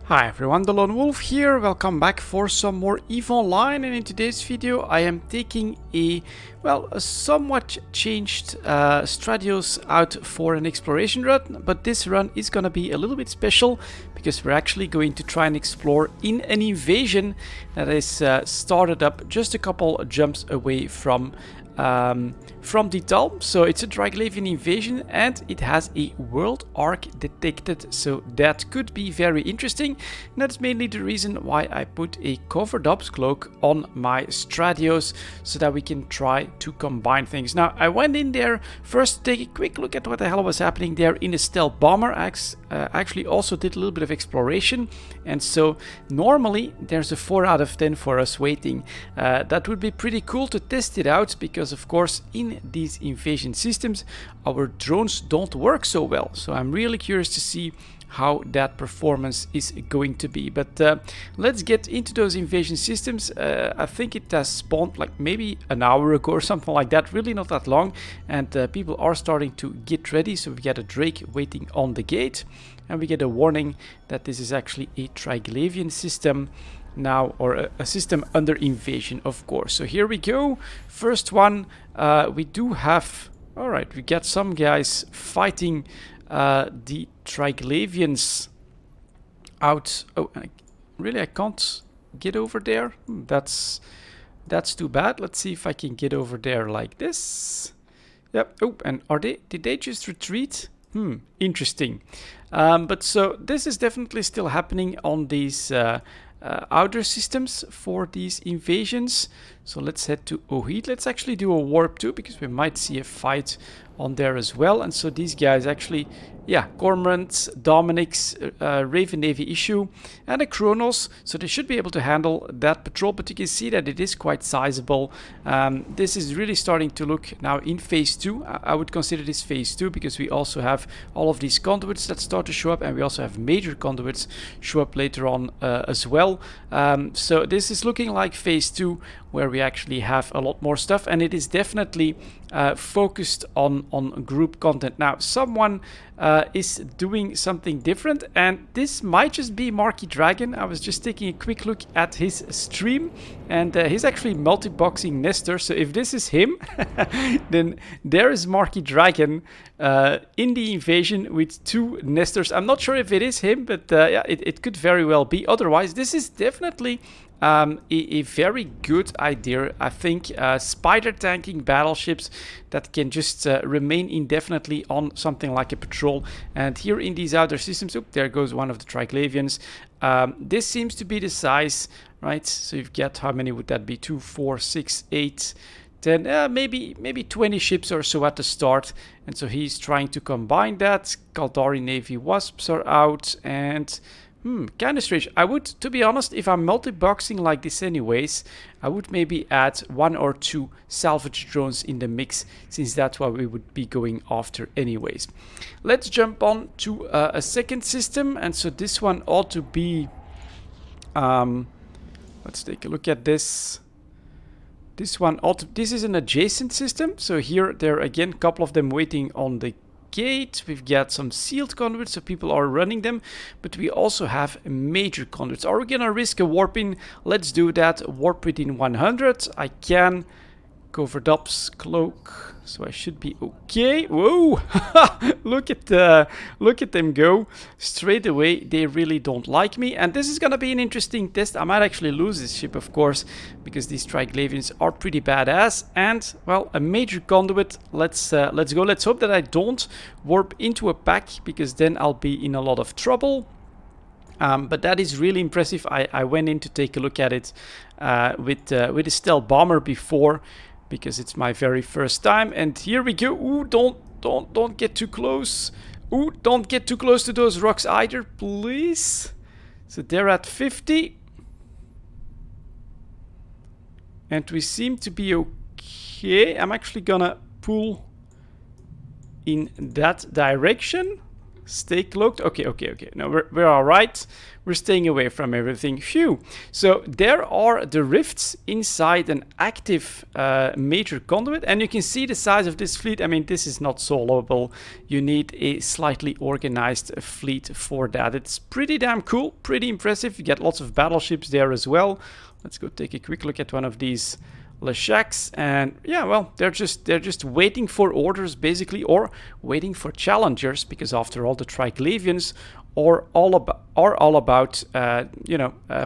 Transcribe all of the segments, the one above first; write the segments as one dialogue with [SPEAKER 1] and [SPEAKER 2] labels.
[SPEAKER 1] Hi everyone, delonewolf here. Welcome back for some more EVE Online, and in today's video I am taking a somewhat changed Stratios out for an exploration run, but this run is gonna be a little bit special because we're actually going to try and explore in an invasion that is started up just a couple jumps away from the Talm. So it's a Dryglavian invasion and it has a world arc detected, so that could be very interesting. And that's mainly the reason why I put a covered up cloak on my Stratios so that we can try to combine things. Now I went in there first to take a quick look at what the hell was happening there in the stealth bomber. Actually also did a little bit of exploration, and so normally there's a 4 out of 10 for us waiting. That would be pretty cool to test it out because of course in these invasion systems our drones don't work so well, so I'm really curious to see how that performance is going to be. But let's get into those invasion systems. I think it has spawned like maybe an hour ago or something like that, really not that long, and people are starting to get ready. So we get a Drake waiting on the gate, and we get a warning that this is actually a Dryglavian system now, or a system under invasion, of course. So here we go, first one. We do have, all right, we get some guys fighting the Dryglavians out. Oh, really, I can't get over there. That's too bad. Let's see if I can get over there like this. Yep. Oh, and did they just retreat? Interesting. But so this is definitely still happening on these outer systems for these invasions. So let's head to Ohid. Let's actually do a warp too, because we might see a fight on there as well. And so these guys actually, yeah, Cormorants, Dominic's, Raven Navy issue, and a Kronos. So they should be able to handle that patrol, but you can see that it is quite sizable. This is really starting to look now in phase 2. I would consider this phase 2 because we also have all of these conduits that start to show up, and we also have major conduits show up later on as well. So this is looking like phase 2, where we actually have a lot more stuff, and it is definitely focused on group content. Now someone is doing something different, and this might just be Marky Dragon. I was just taking a quick look at his stream, and he's actually multi-boxing Nestor. So if this is him, then there is Marky Dragon in the invasion with 2 Nestors. I'm not sure if it is him, but yeah, it could very well be. Otherwise, this is definitely a very good idea. I think spider tanking battleships that can just remain indefinitely on something like a patrol. And here in these outer systems, oh, there goes one of the Dryglavians. This seems to be the size, right? So you've got, how many would that be? 2, 4, 6, 8, 10, maybe 20 ships or so at the start. And so he's trying to combine that. Kaldari Navy Wasps are out, and kind of strange. I would, to be honest, if I'm multi-boxing like this anyways, I would maybe add 1 or 2 salvage drones in the mix, since that's what we would be going after anyways. Let's jump on to a second system, and so this one ought to be, let's take a look at this. This one this is an adjacent system, so here there are again a couple of them waiting on the gate. We've got some sealed conduits, so people are running them, but we also have major conduits. Are we gonna risk a warp in? Let's do that. Warp within 100. I can covered up's cloak, so I should be okay. Whoa! look at them go straight away. They really don't like me, and this is gonna be an interesting test. I might actually lose this ship, of course, because these Dryglavians are pretty badass. And well, a major conduit. Let's go. Let's hope that I don't warp into a pack, because then I'll be in a lot of trouble. But that is really impressive. I went in to take a look at it with a stealth bomber before, because it's my very first time. And here we go. Ooh, don't get too close. Ooh, don't get too close to those rocks either, please. So they're at 50. And we seem to be okay. I'm actually gonna pull in that direction. Stay cloaked. Okay. No, we're all right. We're staying away from everything. Phew. So there are the rifts inside an active major conduit. And you can see the size of this fleet. I mean, this is not soloable. You need a slightly organized fleet for that. It's pretty damn cool. Pretty impressive. You get lots of battleships there as well. Let's go take a quick look at one of these Leshaks, and yeah, well, they're just waiting for orders basically, or waiting for challengers, because after all, the Triglavians are all about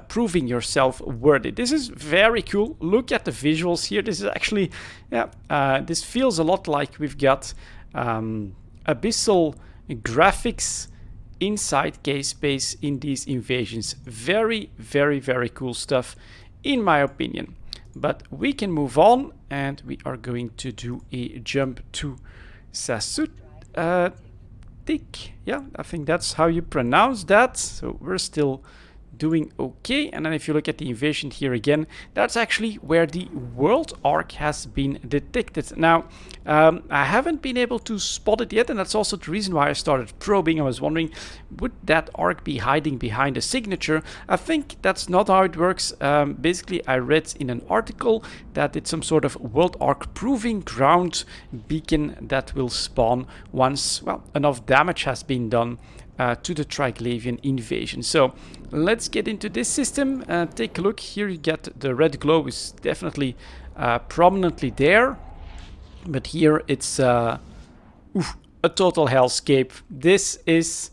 [SPEAKER 1] proving yourself worthy. This is very cool. Look at the visuals here. This is actually, this feels a lot like we've got abyssal graphics inside K-Space in these invasions. Very, very, very cool stuff, in my opinion. But we can move on, and we are going to do a jump to Sasutik. Yeah, I think that's how you pronounce that. So we're still doing okay. And then if you look at the invasion here again, that's actually where the world arc has been detected. Now, I haven't been able to spot it yet, and that's also the reason why I started probing. I was wondering, would that arc be hiding behind a signature? I think that's not how it works. Basically, I read in an article that it's some sort of world arc proving ground beacon that will spawn once, well, enough damage has been done to the Triglavian invasion. So let's get into this system. Take a look here. You get the red glow is definitely prominently there, but here it's a total hellscape. This is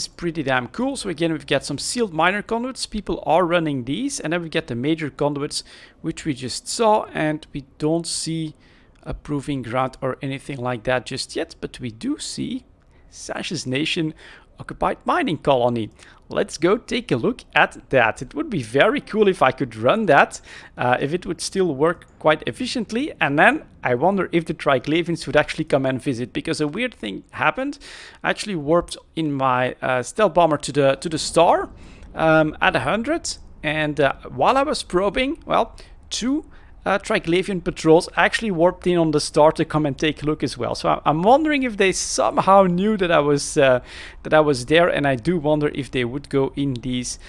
[SPEAKER 1] pretty damn cool. So again, we've got some sealed minor conduits. People are running these, and then we get the major conduits, which we just saw, and we don't see a proving ground or anything like that just yet, but we do see Sash's Nation occupied mining colony. Let's go take a look at that. It would be very cool if I could run that, if it would still work quite efficiently. And then I wonder if the Triglavians would actually come and visit, because a weird thing happened. I actually warped in my stealth bomber to the star at 100, and while I was probing, well, two Triglavian patrols actually warped in on the star to come and take a look as well. So I'm wondering if they somehow knew that I was there, and I do wonder if they would go in these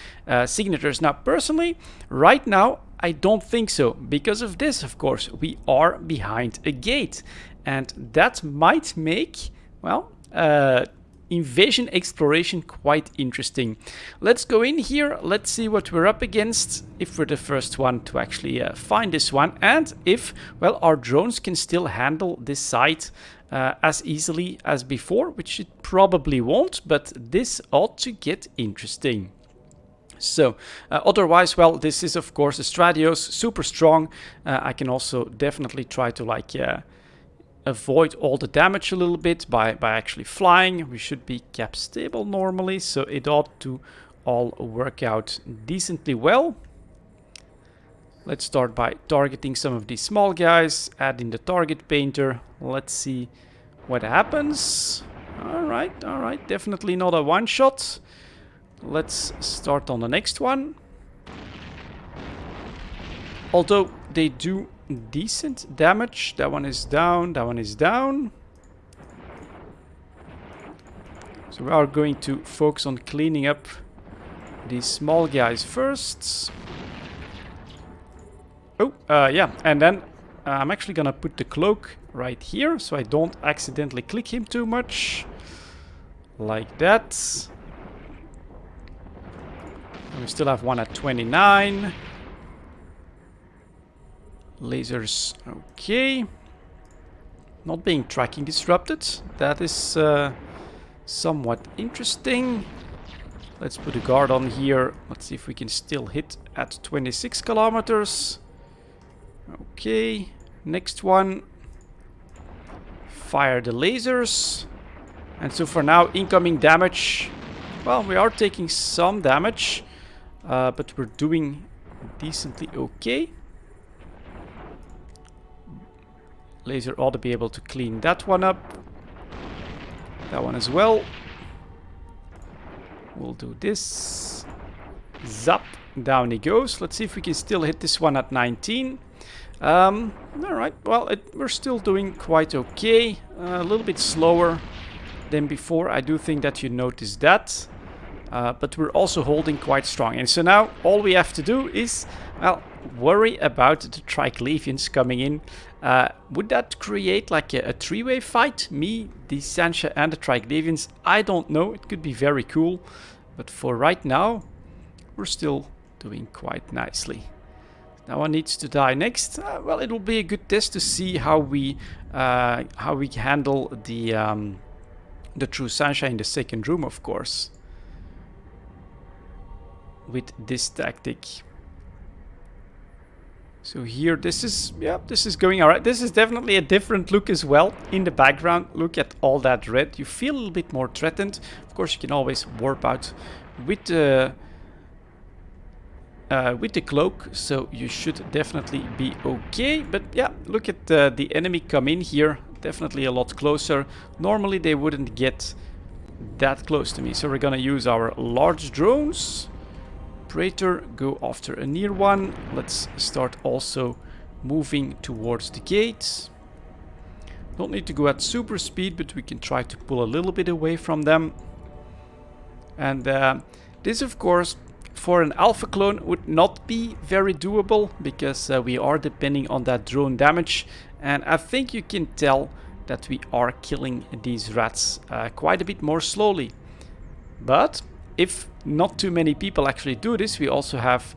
[SPEAKER 1] signatures. Now, personally, right now, I don't think so. Because of this, of course, we are behind a gate, and that might make, well, invasion exploration quite interesting. Let's go in here. Let's see what we're up against, if we're the first one to actually find this one, and if, well, our drones can still handle this site as easily as before, which it probably won't, but this ought to get interesting. So, otherwise, well, this is of course a Stratios, super strong. I can also definitely try to, like, avoid all the damage a little bit by actually flying. We should be cap stable normally, so it ought to all work out decently well. Let's start by targeting some of these small guys, add in the target painter. Let's see what happens. All right, definitely not a one-shot. Let's start on the next one. Although they do decent damage. That one is down, that one is down. So we are going to focus on cleaning up these small guys first. Oh, yeah, and then I'm actually gonna put the cloak right here, so I don't accidentally click him too much. Like that. And we still have one at 29. Lasers, okay. Not being tracking disrupted. That is somewhat interesting. Let's put a guard on here. Let's see if we can still hit at 26 kilometers. Okay, next one. Fire the lasers. And so for now, incoming damage. Well, we are taking some damage, but we're doing decently okay. Laser ought to be able to clean that one up. That one as well. We'll do this. Zap. Down he goes. Let's see if we can still hit this one at 19. Alright, well, we're still doing quite okay. A little bit slower than before. I do think that you notice that. But we're also holding quite strong. And so now all we have to do is, well, worry about the Triglavians coming in. Would that create like a three-way fight? Me, the Sancha and the Triglavians? I don't know. It could be very cool. But for right now, we're still doing quite nicely. Now one needs to die next. Well, it'll be a good test to see how we handle the true Sancha in the second room, of course, with this tactic. So here, this is going all right. This is definitely a different look as well in the background. Look at all that red. You feel a little bit more threatened. Of course, you can always warp out with the cloak, so you should definitely be okay. But yeah, look at the enemy come in here. Definitely a lot closer. Normally they wouldn't get that close to me. So we're gonna use our large drones. Praetor, go after a near one. Let's start also moving towards the gates. Don't need to go at super speed, but we can try to pull a little bit away from them. And this, of course, for an alpha clone would not be very doable, because we are depending on that drone damage. And I think you can tell that we are killing these rats quite a bit more slowly. But if not too many people actually do this, we also have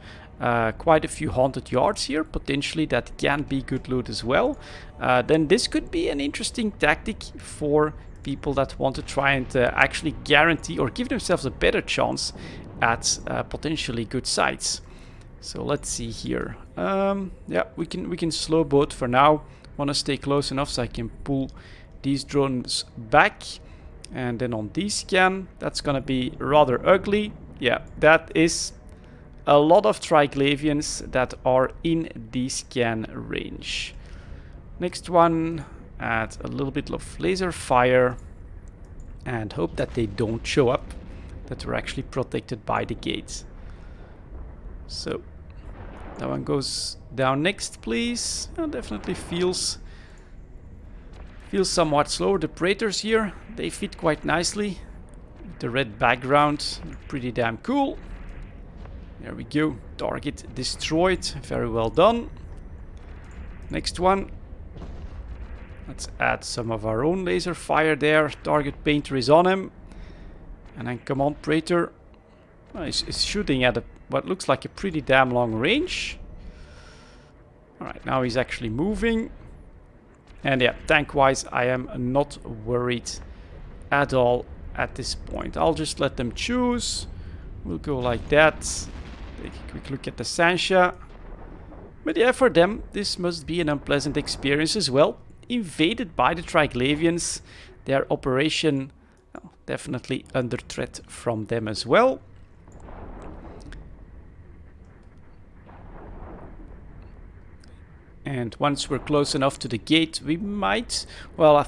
[SPEAKER 1] quite a few haunted yards here. Potentially that can be good loot as well. Then this could be an interesting tactic for people that want to try and actually guarantee or give themselves a better chance at potentially good sites. So let's see here. Yeah, we can slow boat for now. Want to stay close enough so I can pull these drones back. And then on D-scan, that's gonna be rather ugly. Yeah, that is a lot of Triglavians that are in D-scan range. Next one, add a little bit of laser fire and hope that they don't show up, that we're actually protected by the gates. So that one goes down next, please. Definitely feels somewhat slower. The Praetors here, they fit quite nicely. The red background, pretty damn cool. There we go. Target destroyed. Very well done. Next one. Let's add some of our own laser fire there. Target painter is on him. And then come on, Praetor. Oh, he's shooting at what looks like a pretty damn long range. Alright, now he's actually moving. And yeah, tank-wise, I am not worried at all at this point. I'll just let them choose. We'll go like that. Take a quick look at the Sancha. But yeah, for them, this must be an unpleasant experience as well. Invaded by the Triglavians. Their operation, well, definitely under threat from them as well. And once we're close enough to the gate, we might... Well, I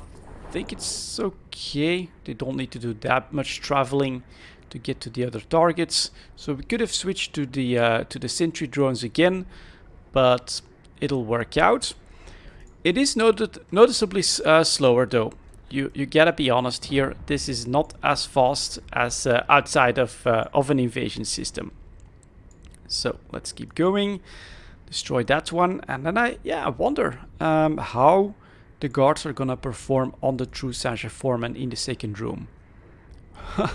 [SPEAKER 1] think it's okay. They don't need to do that much traveling to get to the other targets. So we could have switched to the sentry drones again, but it'll work out. It is noticeably slower though. You gotta be honest here. This is not as fast as outside of an invasion system. So let's keep going. Destroy that one, and then I wonder how the guards are gonna perform on the true Sancha foreman in the second room.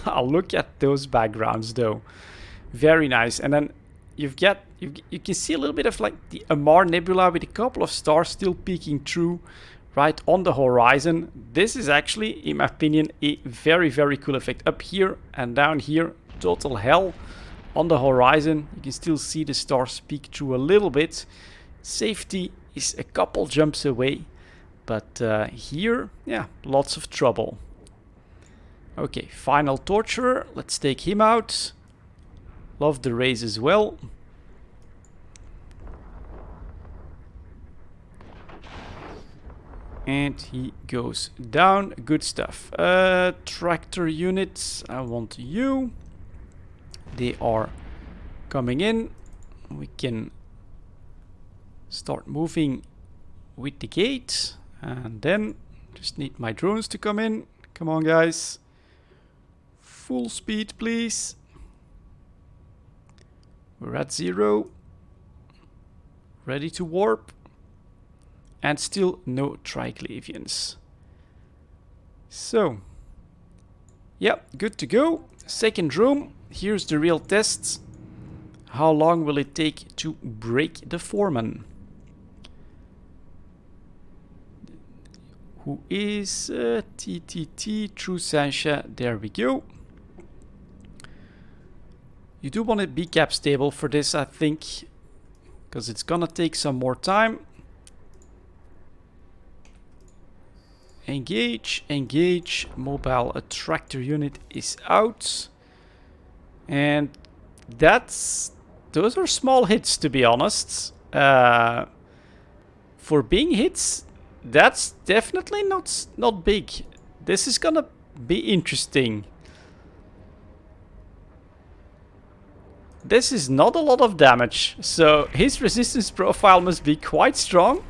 [SPEAKER 1] I'll look at those backgrounds though, very nice. And then you can see a little bit of like the Amar Nebula with a couple of stars still peeking through right on the horizon. This is actually, in my opinion, a very, very cool effect. Up here and down here, total hell. On the horizon, you can still see the stars peek through a little bit. Safety is a couple jumps away, but here, yeah, lots of trouble. Okay, final torturer. Let's take him out. Love the rays as well. And he goes down. Good stuff. Tractor units, I want you. They are coming in. We can start moving with the gate. And then just need my drones to come in. Come on, guys. Full speed, please. We're at 0. Ready to warp. And still no Triglavians. So, yeah, good to go. Second room. Here's the real test. How long will it take to break the foreman? Who is TTT, True Sancha. There we go. You do want to be cap stable for this, I think, because it's gonna take some more time. Engage, engage. Mobile attractor unit is out. And those are small hits, to be honest. For being hits, that's definitely not big. This is gonna be interesting. This is not a lot of damage, so his resistance profile must be quite strong.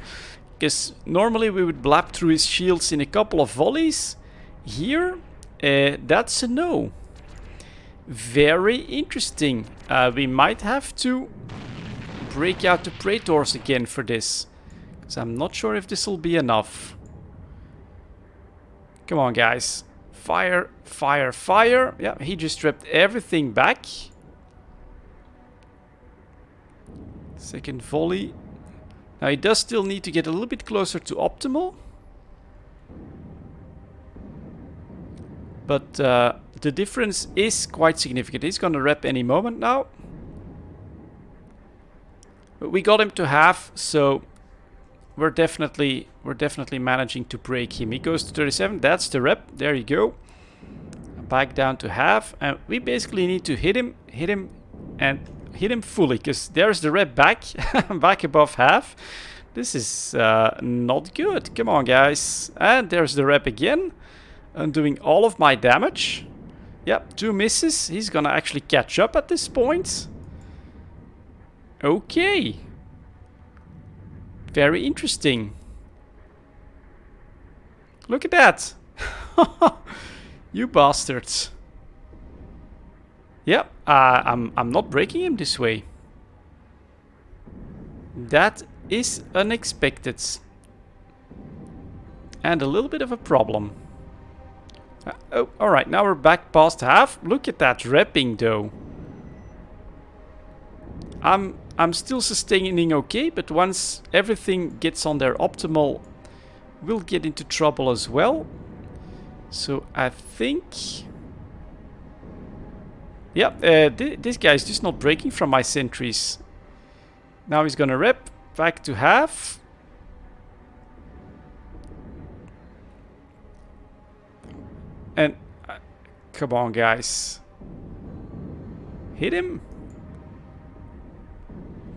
[SPEAKER 1] Because normally we would blap through his shields in a couple of volleys. Here, that's a no. Very interesting. We might have to break out the Praetors again for this. Because I'm not sure if this will be enough. Come on, guys. Fire, fire, fire. Yeah, he just stripped everything back. Second volley. Now he does still need to get a little bit closer to optimal. But the difference is quite significant. He's gonna rep any moment now. But we got him to half, so we're definitely managing to break him. He goes to 37. That's the rep. There you go. Back down to half, and we basically need to hit him, and hit him fully, because there's the rep back, back above half. This is not good. Come on, guys. And there's the rep again, undoing all of my damage. Yep, 2 misses. He's gonna actually catch up at this point. Okay. Very interesting. Look at that. You bastards. Yeah, I'm not breaking him this way. That is unexpected. And a little bit of a problem. Oh, alright, now we're back past half. Look at that repping though. I'm still sustaining okay, but once everything gets on their optimal, we'll get into trouble as well. So I think... yeah, this guy's just not breaking from my sentries. Now he's gonna rep back to half. And come on, guys. Hit him.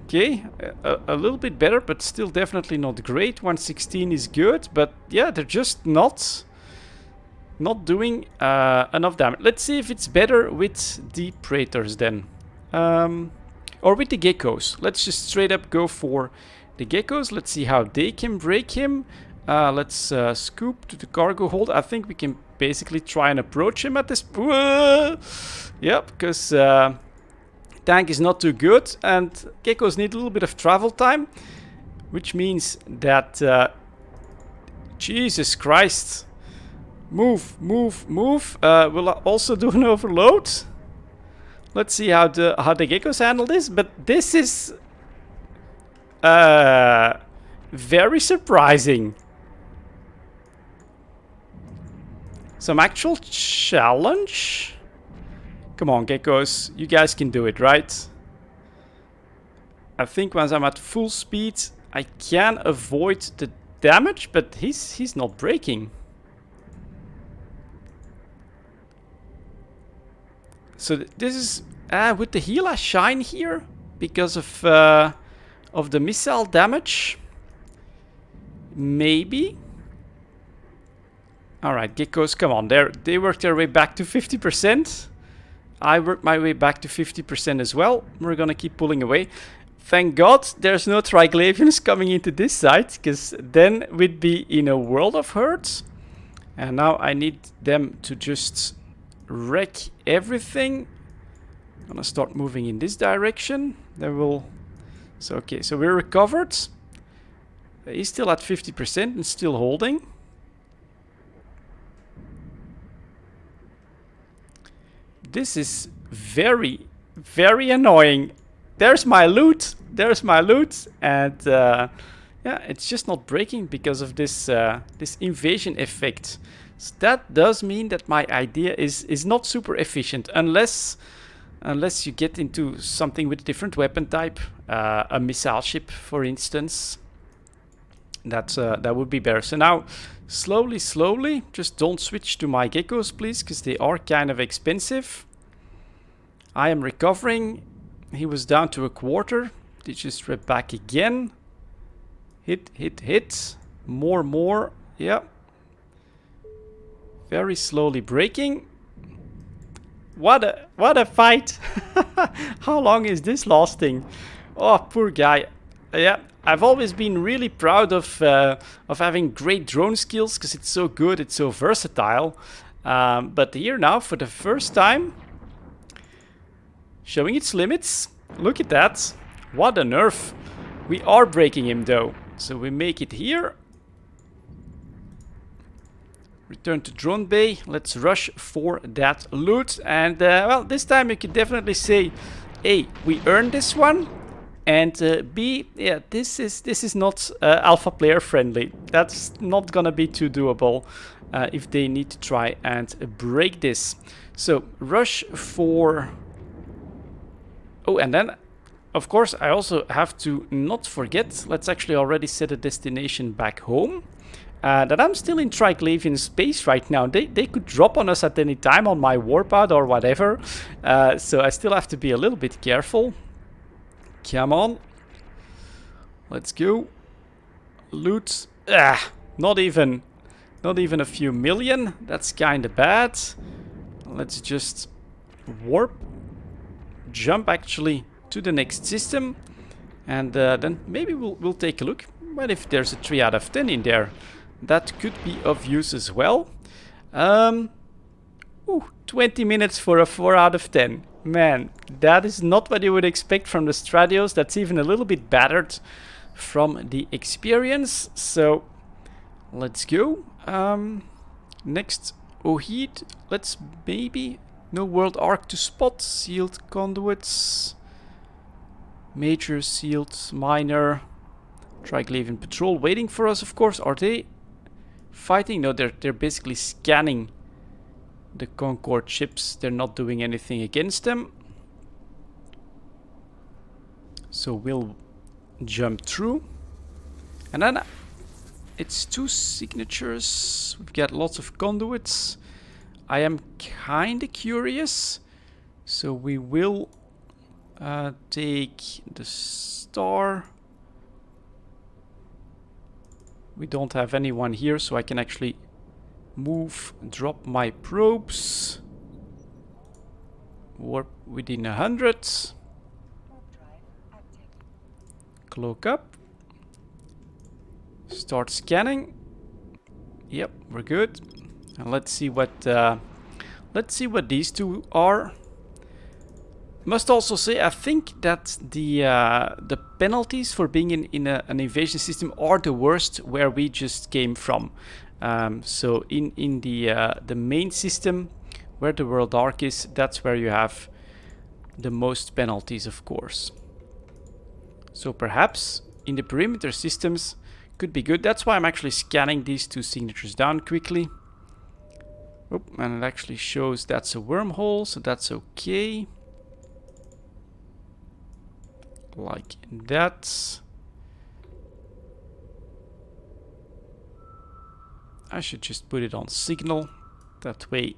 [SPEAKER 1] Okay, a little bit better, but still definitely not great. 116 is good, but yeah, they're just not doing enough damage. Let's see if it's better with the Praetors then. Or with the Geckos. Let's just straight up go for the Geckos. Let's see how they can break him. Let's scoop to the cargo hold. I think we can basically try and approach him at this... Yep, because tank is not too good. And Geckos need a little bit of travel time. Which means that... Jesus Christ... Move, move, move. We'll also do an overload. Let's see how the Geckos handle this. But this is very surprising. Some actual challenge. Come on, Geckos. You guys can do it, right? I think once I'm at full speed, I can avoid the damage, but he's not breaking. So this is with the heal I shine here because of the missile damage. Maybe. All right, Geckos, come on. They worked their way back to 50%. I worked my way back to 50% as well. We're gonna keep pulling away. Thank God there's no Triglavians coming into this side, because then we'd be in a world of hurt. And now I need them to just wreck everything. I'm gonna start moving in this direction. Then we'll... So, okay, so we're recovered. He's still at 50% and still holding. This is very, very annoying. There's my loot. There's my loot. And yeah, it's just not breaking because of this this invasion effect. So that does mean that my idea is not super efficient unless you get into something with a different weapon type, a missile ship, for instance. That would be better. So now, slowly, just don't switch to my geckos, please, because they are kind of expensive. I am recovering. He was down to a quarter. They just rip back again. Hit. More. Yeah. Very slowly breaking. What a fight! How long is this lasting? Oh, poor guy. Yeah, I've always been really proud of having great drone skills because it's so good, it's so versatile. But here now, for the first time, showing its limits. Look at that! What a nerf! We are breaking him though, so we make it here. Return to drone bay. Let's rush for that loot. And well, this time you can definitely say, A, we earned this one, and B, yeah, this is not alpha player friendly. That's not gonna be too doable if they need to try and break this. So rush for... Oh, and then of course I also have to not forget. Let's actually already set a destination back home. That I'm still in Triglavian space right now. They could drop on us at any time on my warpod or whatever. So I still have to be a little bit careful. Come on. Let's go. Loot. Not even a few million. That's kind of bad. Let's just warp. Jump actually to the next system. And then maybe we'll take a look. But if there's a 3 out of 10 in there, that could be of use as well. 20 minutes for a 4 out of 10. Man, that is not what you would expect from the Stratios. That's even a little bit battered from the experience. So, let's go. Next, Ohid. Let's maybe... No world arc to spot. Sealed conduits. Major, sealed, minor. Triglavian patrol waiting for us, of course. Are they fighting? No, they're basically scanning the Concord ships. They're not doing anything against them. So we'll jump through. And then it's 2 signatures. We've got lots of conduits. I am kind of curious. So we will take the star. We don't have anyone here, so I can actually move, drop my probes. Warp within 100. Cloak up. Start scanning. Yep, we're good. And let's see what these two are. Must also say, I think that the penalties for being in an invasion system are the worst where we just came from. So in the main system, where the world arc is, that's where you have the most penalties, of course. So perhaps in the perimeter systems could be good. That's why I'm actually scanning these 2 signatures down quickly. Oh, and it actually shows that's a wormhole, so that's okay. Like that. I should just put it on signal. That way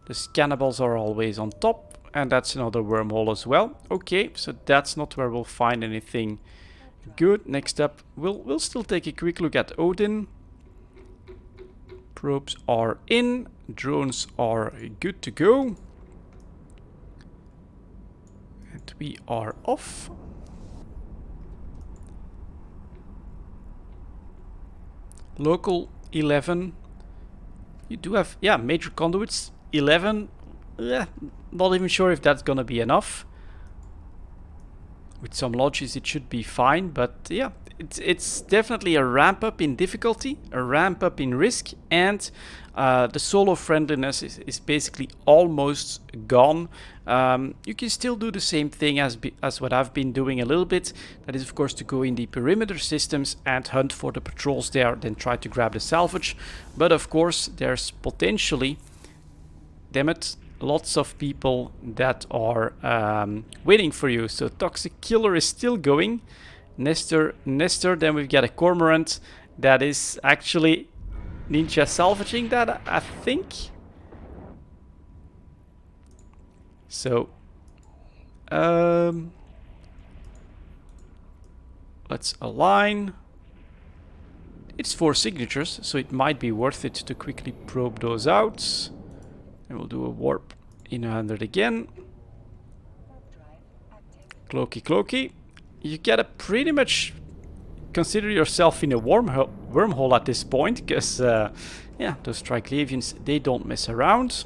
[SPEAKER 1] the scannables are always on top. And that's another wormhole as well. Okay, so that's not where we'll find anything good. Next up, we'll still take a quick look at Odin. Probes are in. Drones are good to go. And we are off. Local 11. You do have, yeah, major conduits, 11. Not even sure if that's gonna be enough. With some lodges it should be fine, but yeah, it's definitely a ramp up in difficulty, a ramp up in risk, and the solo friendliness is basically almost gone. You can still do the same thing as what I've been doing a little bit. That is, of course, to go in the perimeter systems and hunt for the patrols there, then try to grab the salvage. But of course, there's potentially, damn it, lots of people that are waiting for you. So Toxic Killer is still going. Nestor, then we've got a Cormorant that is actually ninja salvaging that, I think. So let's align. It's 4 signatures, so it might be worth it to quickly probe those out. And we'll do a warp in 100 again. Cloaky. You gotta pretty much consider yourself in a wormhole at this point, because yeah, those Triglavians, they don't mess around.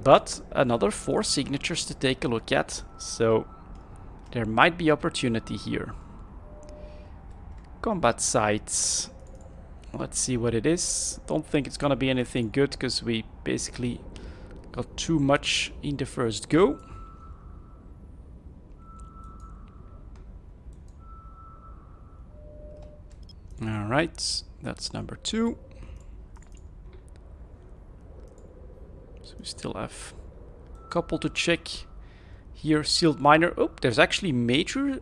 [SPEAKER 1] But another 4 signatures to take a look at, so there might be opportunity here. Combat sites. Let's see what it is. Don't think it's gonna be anything good, because we basically got too much in the first go. Alright, that's number 2. So we still have a couple to check. Here, sealed miner. Oh, there's actually major.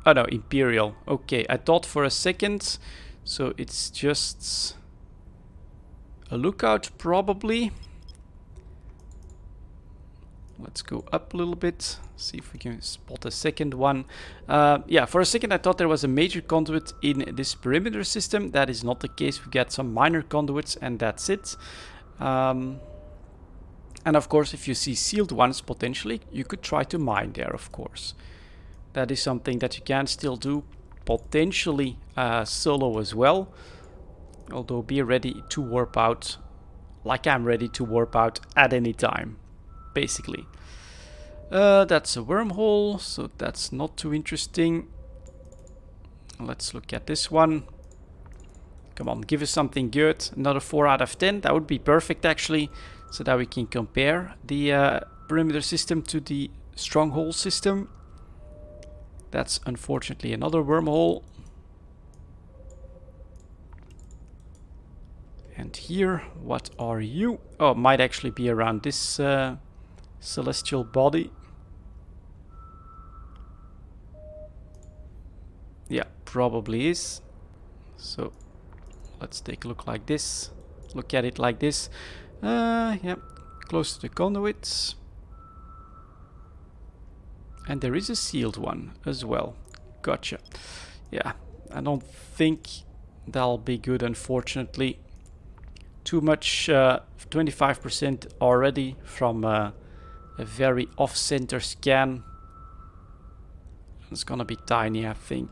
[SPEAKER 1] Oh no, Imperial. Okay, I thought for a second. So it's just a lookout probably. Let's go up a little bit, see if we can spot a second one. Yeah, for a second I thought there was a major conduit in this perimeter system. That is not the case. We get some minor conduits and that's it. And of course, if you see sealed ones potentially, you could try to mine there, of course. That is something that you can still do, potentially solo as well. Although be ready to warp out, like I'm ready to warp out at any time, basically. That's a wormhole, so that's not too interesting. Let's look at this one. Come on, give us something good. Another 4 out of 10. That would be perfect, actually, so that we can compare the perimeter system to the stronghold system. That's unfortunately another wormhole. And here, what are you? Oh, might actually be around this celestial body. Yeah, probably is. So let's take a look like this. Look at it like this. Yeah, close to the conduits. And there is a sealed one as well. Gotcha. Yeah, I don't think that'll be good, unfortunately. Too much, 25% already from a very off-center scan. It's gonna be tiny, I think.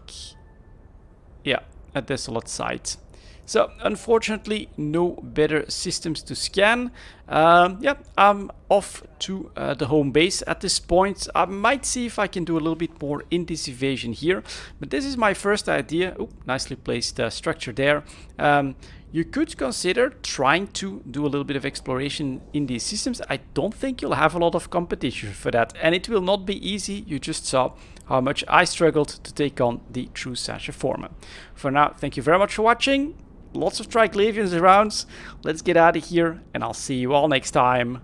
[SPEAKER 1] Yeah, a desolate site. So, unfortunately, no better systems to scan. Yeah, I'm off to the home base at this point. I might see if I can do a little bit more in this evasion here. But this is my first idea. Oh, nicely placed structure there. You could consider trying to do a little bit of exploration in these systems. I don't think you'll have a lot of competition for that. And it will not be easy. You just saw how much I struggled to take on the true Sasha foreman. For now, thank you very much for watching. Lots of Triglavians around. Let's get out of here, and I'll see you all next time.